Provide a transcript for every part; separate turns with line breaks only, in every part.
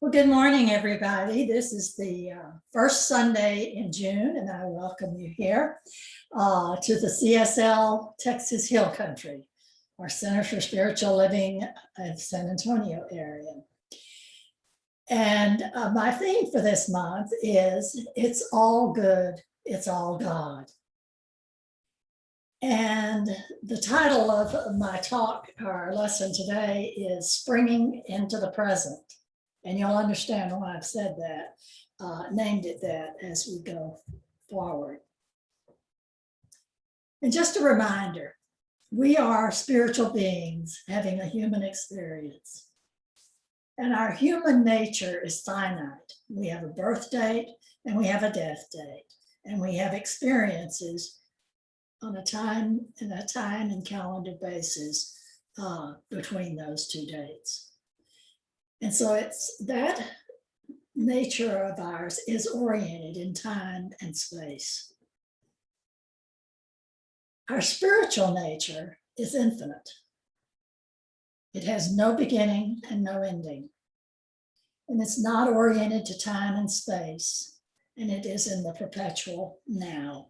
Well, good morning, everybody. This is the first Sunday in June, and I welcome you here to the CSL Texas Hill Country, our Center for Spiritual Living in San Antonio area. And my theme for this month is It's All Good, It's All God. And the title of my talk or lesson today is Springing into the Present. And you'll understand why I've said that, named it that as we go forward. And just a reminder, we are spiritual beings having a human experience. And our human nature is finite. We have a birth date and we have a death date. And we have experiences on a time and calendar basis between those two dates. And so it's that nature of ours is oriented in time and space. Our spiritual nature is infinite. It has no beginning and no ending. And it's not oriented to time and space. And it is in the perpetual now.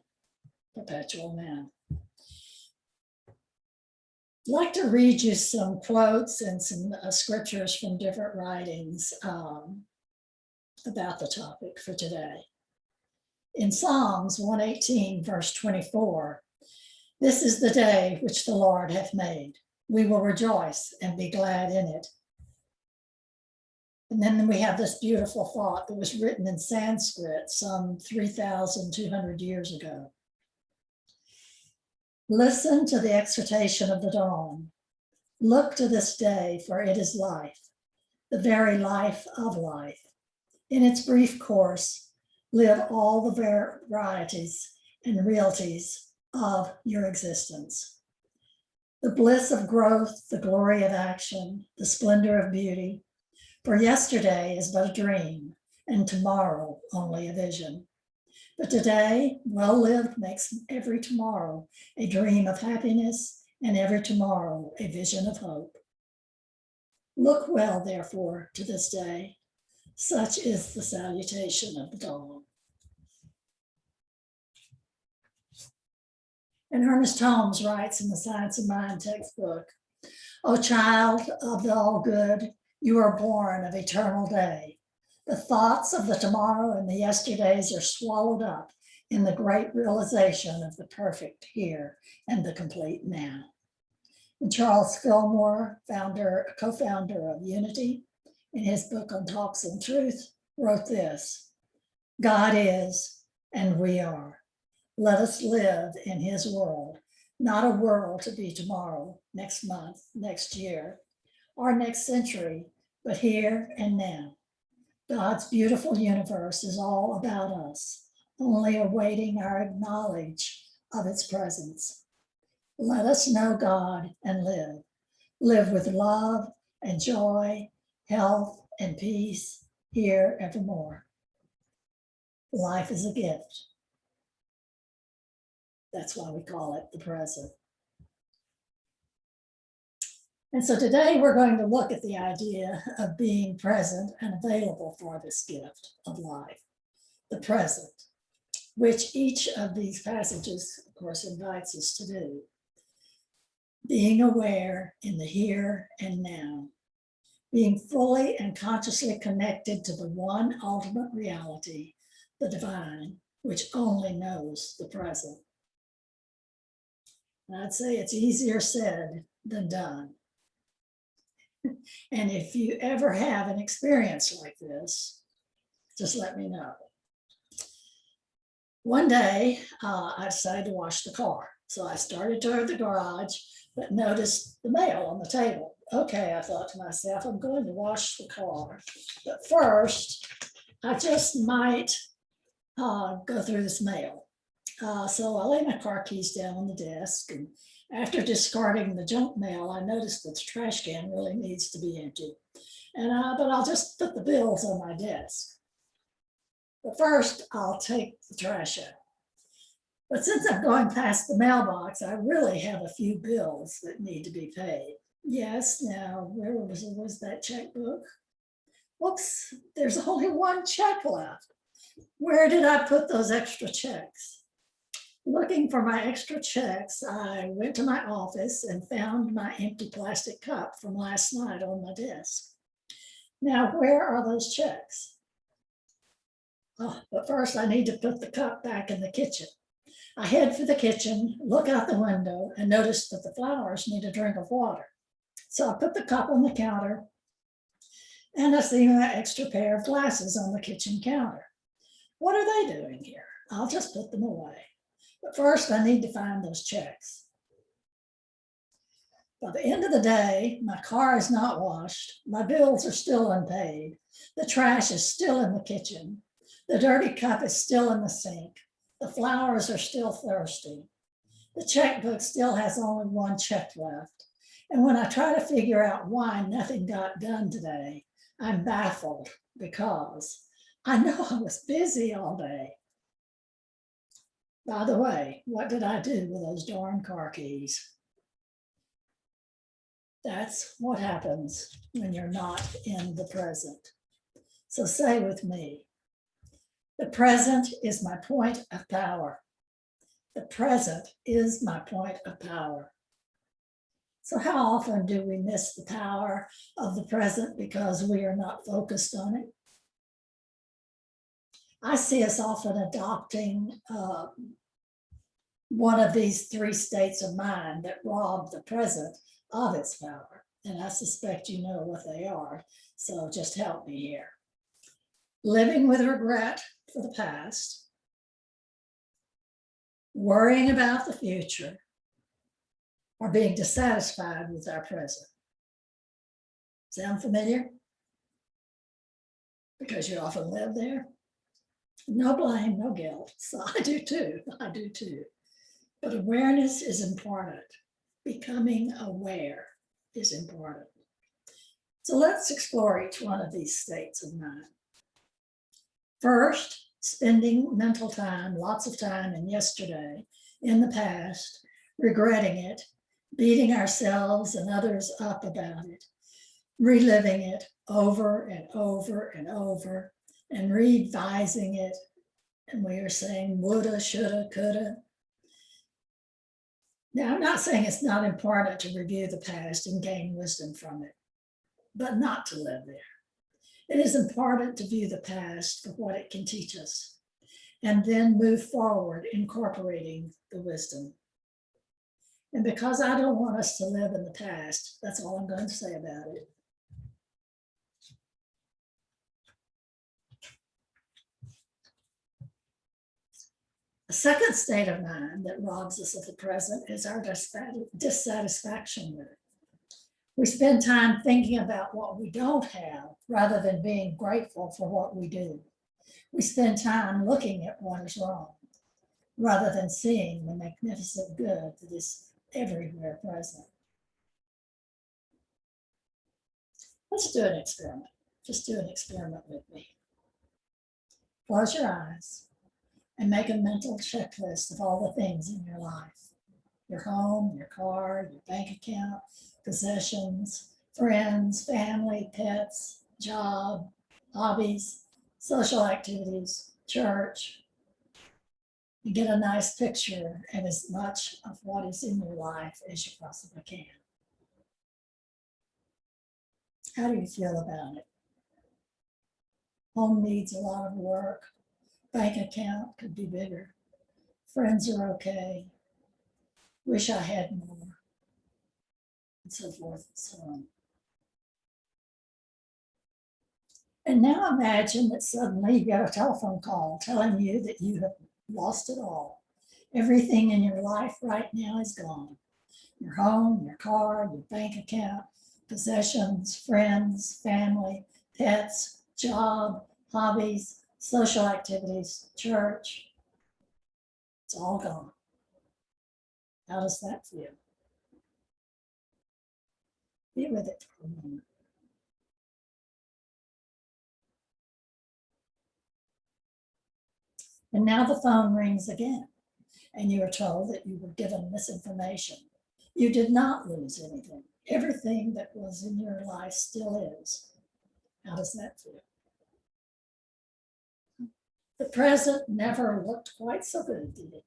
Perpetual now. I'd like to read you some quotes and some scriptures from different writings about the topic for today. In Psalms 118, verse 24, "This is the day which the Lord hath made. We will rejoice and be glad in it." And then we have this beautiful thought that was written in Sanskrit some 3,200 years ago. "Listen to the exhortation of the dawn. Look to this day, for it is life, the very life of life. In its brief course, live all the varieties and realities of your existence. The bliss of growth, the glory of action, the splendor of beauty. For yesterday is but a dream, and tomorrow only a vision. But today, well lived, makes every tomorrow a dream of happiness, and every tomorrow a vision of hope. Look well, therefore, to this day. Such is the salutation of the dawn." And Ernest Holmes writes in the Science of Mind textbook, "O child of the all good, you are born of eternal day. The thoughts of the tomorrow and the yesterdays are swallowed up in the great realization of the perfect here and the complete now." And Charles Fillmore, co-founder of Unity, in his book on Talks and Truth, wrote this: "God is, and we are. Let us live in his world, not a world to be tomorrow, next month, next year, or next century, but here and now. God's beautiful universe is all about us, only awaiting our knowledge of its presence. Let us know God and live with love and joy, health and peace here evermore. Life is a gift. That's why we call it the present." And so today we're going to look at the idea of being present and available for this gift of life, the present, which each of these passages, of course, invites us to do. Being aware in the here and now, being fully and consciously connected to the one ultimate reality, the divine, which only knows the present. And I'd say it's easier said than done. And if you ever have an experience like this, just let me know. One day, I decided to wash the car. So I started toward the garage, but noticed the mail on the table. Okay, I thought to myself, I'm going to wash the car. But first, I just might go through this mail. So I lay my car keys down on the desk, and after discarding the junk mail, I noticed that the trash can really needs to be empty. But I'll just put the bills on my desk. But first, I'll take the trash out. But since I'm going past the mailbox, I really have a few bills that need to be paid. Yes, now where was that checkbook? Whoops, there's only one check left. Where did I put those extra checks? Looking for my extra checks, I went to my office and found my empty plastic cup from last night on my desk. Now, where are those checks? Oh, but first I need to put the cup back in the kitchen. I head for the kitchen, look out the window, and notice that the flowers need a drink of water. So I put the cup on the counter, and I see my extra pair of glasses on the kitchen counter. What are they doing here? I'll just put them away. But first, I need to find those checks. By the end of the day, my car is not washed, my bills are still unpaid, the trash is still in the kitchen, the dirty cup is still in the sink, the flowers are still thirsty, the checkbook still has only one check left. And when I try to figure out why nothing got done today, I'm baffled because I know I was busy all day. By the way, what did I do with those darn car keys? That's what happens when you're not in the present. So say with me, the present is my point of power. The present is my point of power. So how often do we miss the power of the present because we are not focused on it? I see us often adopting one of these three states of mind that rob the present of its power. And I suspect you know what they are. So just help me here. Living with regret for the past, worrying about the future, or being dissatisfied with our present. Sound familiar? Because you often live there. No blame, no guilt. So I do too. But awareness is important. Becoming aware is important. So let's explore each one of these states of mind. First, spending mental time, lots of time in yesterday, in the past, regretting it, beating ourselves and others up about it, reliving it over and over and over, and revising it. And we are saying woulda, shoulda, coulda. Now, I'm not saying it's not important to review the past and gain wisdom from it, but not to live there. It is important to view the past for what it can teach us, and then move forward, incorporating the wisdom. And because I don't want us to live in the past, that's all I'm going to say about it. A second state of mind that robs us of the present is our dissatisfaction with it. We spend time thinking about what we don't have rather than being grateful for what we do. We spend time looking at what is wrong rather than seeing the magnificent good that is everywhere present. Let's do an experiment. Just do an experiment with me. Close your eyes and make a mental checklist of all the things in your life. Your home, your car, your bank account, possessions, friends, family, pets, job, hobbies, social activities, church. You get a nice picture and as much of what is in your life as you possibly can. How do you feel about it? Home needs a lot of work. Bank account could be bigger. Friends are okay. Wish I had more. And so forth and so on. And now imagine that suddenly you get a telephone call telling you that you have lost it all. Everything in your life right now is gone. Your home, your car, your bank account, possessions, friends, family, pets, job, hobbies, social activities, church. It's all gone. How does that feel? Be with it for a moment. And now the phone rings again, and you are told that you were given misinformation. You did not lose anything. Everything that was in your life still is. How does that feel? The present never looked quite so good, did it?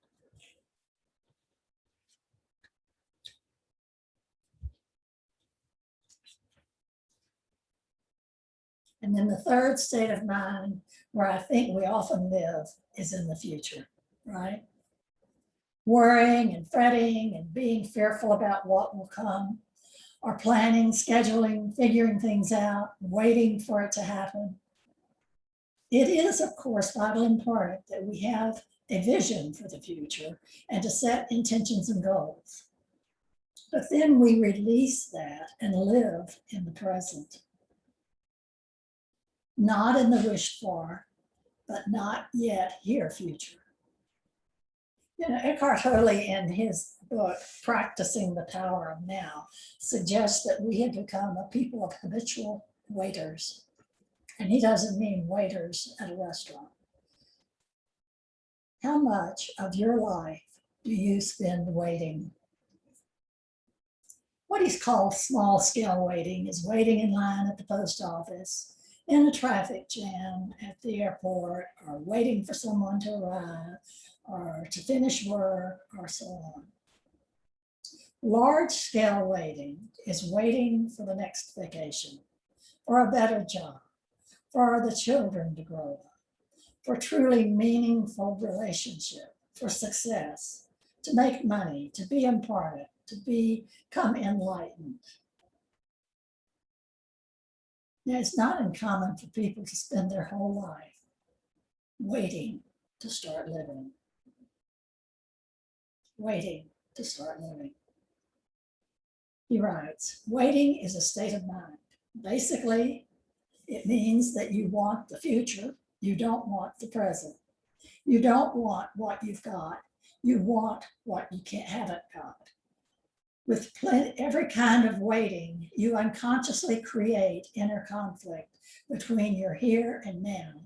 And then the third state of mind, where I think we often live, is in the future, right? Worrying and fretting and being fearful about what will come, or planning, scheduling, figuring things out, waiting for it to happen. It is, of course, vitally important that we have a vision for the future and to set intentions and goals. But then we release that and live in the present. Not in the wished for, but not yet here future. You know, Eckhart Tolle, in his book, Practicing the Power of Now, suggests that we have become a people of habitual waiters. And he doesn't mean waiters at a restaurant. How much of your life do you spend waiting? What he's called small scale waiting is waiting in line at the post office, in a traffic jam at the airport, or waiting for someone to arrive, or to finish work, or so on. Large scale waiting is waiting for the next vacation, for a better job, for the children to grow up, for truly meaningful relationship, for success, to make money, to be important, to become enlightened. Now, it's not uncommon for people to spend their whole life waiting to start living. Waiting to start living. He writes, waiting is a state of mind. Basically, it means that you want the future, you don't want the present. You don't want what you've got, you want what you haven't got. With every kind of waiting, you unconsciously create inner conflict between your here and now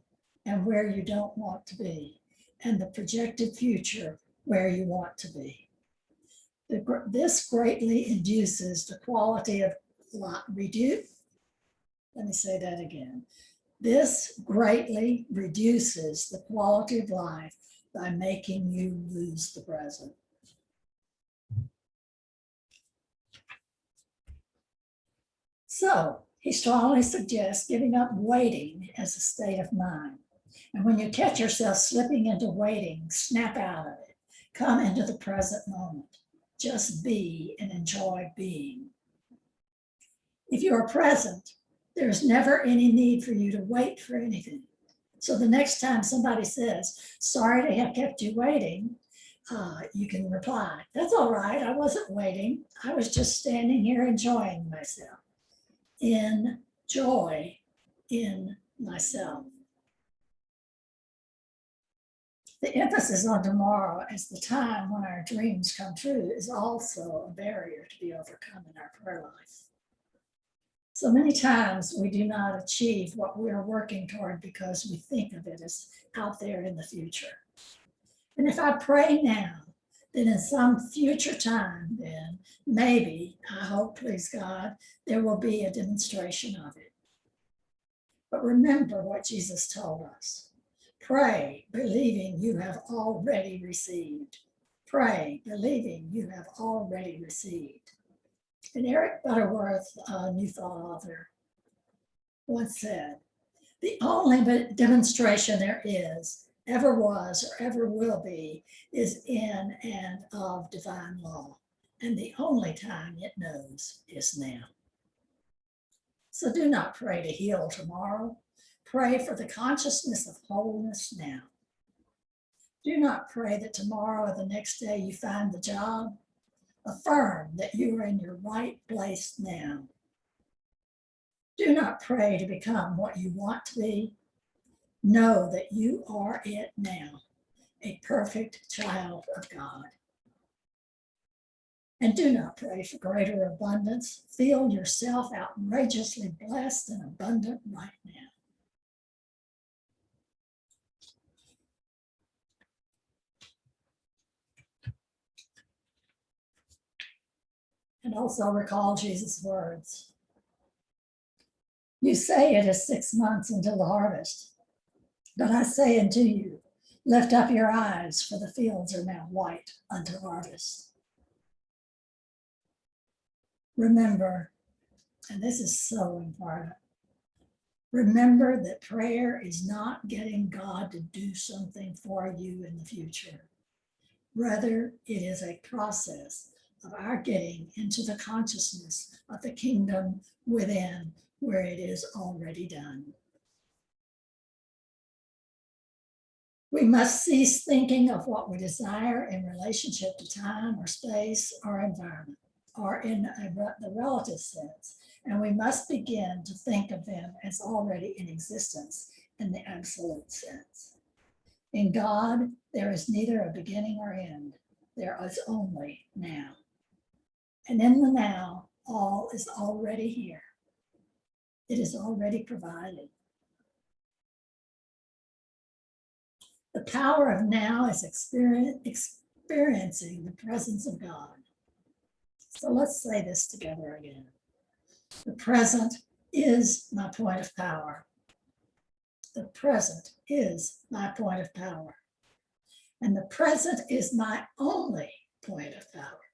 and where you don't want to be, and the projected future where you want to be. This greatly induces the quality of life. Let me say that again. This greatly reduces the quality of life by making you lose the present. So he strongly suggests giving up waiting as a state of mind. And when you catch yourself slipping into waiting, snap out of it. Come into the present moment. Just be and enjoy being. If you are present, there's never any need for you to wait for anything. So the next time somebody says, sorry to have kept you waiting, you can reply, that's all right, I wasn't waiting. I was just standing here enjoying myself. Enjoy in myself. The emphasis on tomorrow as the time when our dreams come true is also a barrier to be overcome in our prayer life. So many times we do not achieve what we are working toward because we think of it as out there in the future. And if I pray now, then in some future time, then maybe, I hope, please God, there will be a demonstration of it. But remember what Jesus told us. Pray, believing you have already received. Pray, believing you have already received. And Eric Butterworth, a New Thought author, once said, the only demonstration there is, ever was, or ever will be, is in and of divine law. And the only time it knows is now. So do not pray to heal tomorrow. Pray for the consciousness of wholeness now. Do not pray that tomorrow or the next day you find the job. Affirm that you are in your right place now. Do not pray to become what you want to be. Know that you are it now, a perfect child of God. And do not pray for greater abundance. Feel yourself outrageously blessed and abundant right now. And also recall Jesus' words. You say it is 6 months until the harvest, but I say unto you, lift up your eyes, for the fields are now white unto harvest. Remember, and this is so important, remember that prayer is not getting God to do something for you in the future. Rather, it is a process of our getting into the consciousness of the kingdom within, where it is already done. We must cease thinking of what we desire in relationship to time or space or environment, or in the relative sense, and we must begin to think of them as already in existence in the absolute sense. In God, there is neither a beginning or end. There is only now. And in the now, all is already here. It is already provided. The power of now is experiencing the presence of God. So let's say this together again. The present is my point of power. The present is my point of power. And the present is my only point of power.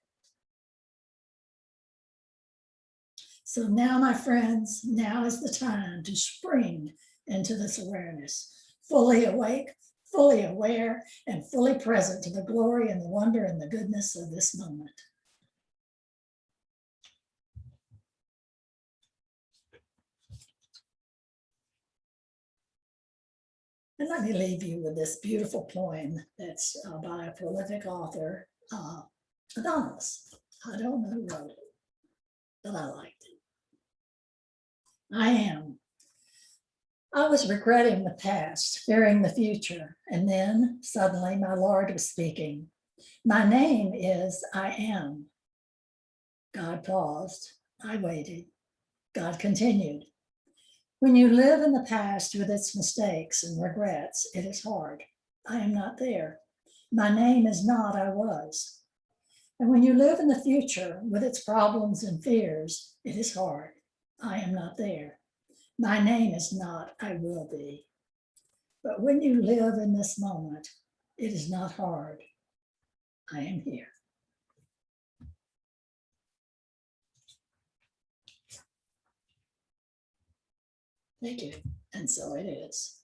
So now, my friends, now is the time to spring into this awareness, fully awake, fully aware, and fully present to the glory and the wonder and the goodness of this moment. And let me leave you with this beautiful poem that's by a prolific author, anonymous. I don't know who wrote it, but I liked it. I am. I was regretting the past, fearing the future, and then suddenly my Lord was speaking. My name is I am. God paused. I waited. God continued. When you live in the past with its mistakes and regrets, it is hard. I am not there. My name is not I was. And when you live in the future with its problems and fears, it is hard. I am not there. My name is not I will be. But when you live in this moment, it is not hard. I am here. Thank you. And so it is.